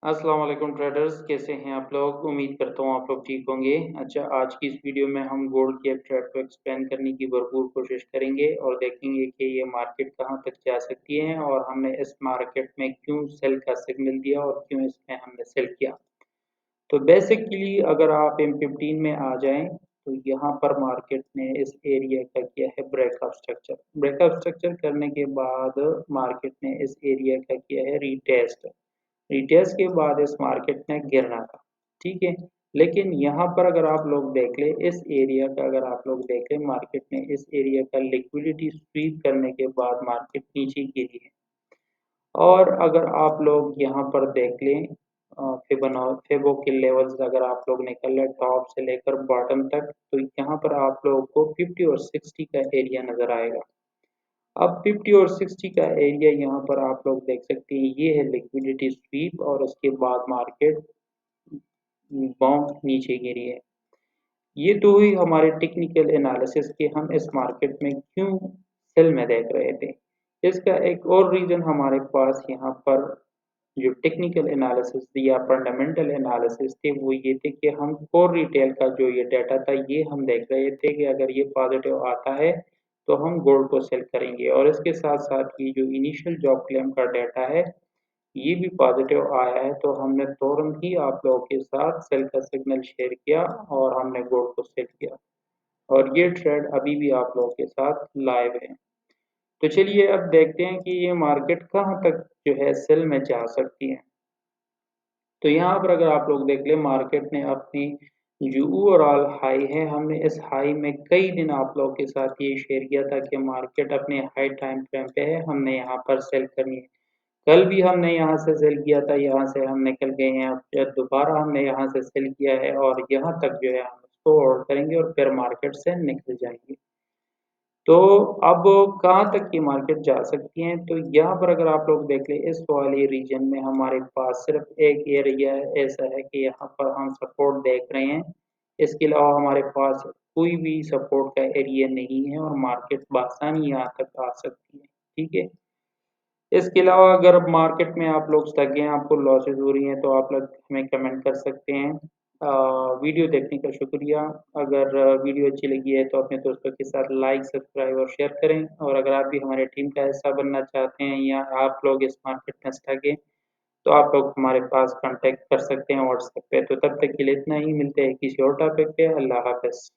अस्सलाम वालेकुम ट्रेडर्स, कैसे हैं आप लोग। उम्मीद करता हूँ आप लोग ठीक होंगे। अच्छा, आज की इस वीडियो में हम गोल्ड की एक ट्रेड को एक्सप्लेन करने की भरपूर कोशिश करेंगे और देखेंगे कि ये मार्केट कहाँ तक जा सकती है और हमने इस मार्केट में क्यों सेल का सिग्नल दिया और क्यों इसमें हमने सेल किया। तो बेसिकली अगर आप M15 में आ जाएं तो यहाँ पर मार्केट ने इस एरिया का किया है ब्रेकआउट स्ट्रक्चर। ब्रेकआउट स्ट्रक्चर करने के बाद मार्केट ने इस एरिया का किया है रीटेस्ट। रिटेस्ट के बाद इस मार्केट ने गिरना था, ठीक है। लेकिन यहाँ पर अगर आप लोग देख लें इस एरिया का, अगर आप लोग देख लें मार्केट ने इस एरिया का लिक्विडिटी स्वीप करने के बाद मार्केट नीचे गिरी है। और अगर आप लोग यहाँ पर देख लें फिबो के लेवल्स अगर आप लोग निकल लें टॉप से लेकर बॉटम तक, तो यहाँ पर आप लोगों को 50 और 60 का एरिया नजर आएगा। अब 50 और 60 का एरिया यहाँ पर आप लोग देख सकते हैं, ये है लिक्विडिटी स्वीप और उसके बाद मार्केट बाउंस नीचे गिरी है। ये तो हुई हमारे टेक्निकल एनालिसिस कि हम इस मार्केट में क्यों सेल में देख रहे थे। इसका एक और रीजन हमारे पास यहाँ पर जो टेक्निकल एनालिसिस या फंडामेंटल एनालिसिस थे वो ये थे कि हम कोर रिटेल का जो ये डाटा था ये हम देख रहे थे कि अगर ये पॉजिटिव आता है तो हम गोल्ड को सेल करेंगे, और इसके साथ साथ ये जो इनिशियल जॉब क्लेम का डाटा है ये भी पॉजिटिव आया है, तो हमने तुरंत ही आप लोगों के साथ सेल का सिग्नल शेयर किया और हमने गोल्ड को सेल किया, और ये ट्रेड अभी भी आप लोगों के साथ लाइव है। तो चलिए अब देखते हैं कि ये मार्केट कहाँ तक जो है सेल में जा सकती है। तो यहाँ पर अगर आप लोग देख लें मार्केट ने अपनी जो ओवरऑल हाई है, हमने इस हाई में कई दिन आप लोगों के साथ ये शेयर किया था कि मार्केट अपने हाई टाइम फ्रेम पे है, हमने यहाँ पर सेल करनी है। कल भी हमने यहाँ से सेल किया था, यहाँ से हम निकल गए हैं, अब दोबारा हमने यहाँ से सेल किया है और यहाँ तक जो है हम इसको होल्ड करेंगे और फिर मार्केट से निकल जाएंगे। तो अब कहाँ तक की मार्केट जा सकती है, तो यहाँ पर अगर आप लोग देख लें इस वाले रीजन में हमारे पास सिर्फ एक एरिया ऐसा है कि यहाँ पर हम सपोर्ट देख रहे हैं। इसके अलावा हमारे पास कोई भी सपोर्ट का एरिया नहीं है और मार्केट बआसानी यहाँ तक आ सकती है, ठीक है। इसके अलावा अगर मार्केट में आप लोग स्टक हैं, आपको लॉसेस हो रही हैं, तो आप लोग हमें कमेंट कर सकते हैं। वीडियो देखने का शुक्रिया। अगर वीडियो अच्छी लगी है तो अपने दोस्तों के साथ लाइक, सब्सक्राइब और शेयर करें, और अगर आप भी हमारे टीम का हिस्सा बनना चाहते हैं या आप लोग इस मार्केट में स्टक हैं तो आप लोग हमारे पास कांटेक्ट कर सकते हैं व्हाट्सएप पे। तो तब तक के लिए इतना ही, मिलते हैं किसी और टॉपिक पे। अल्लाह हाफ़िज़।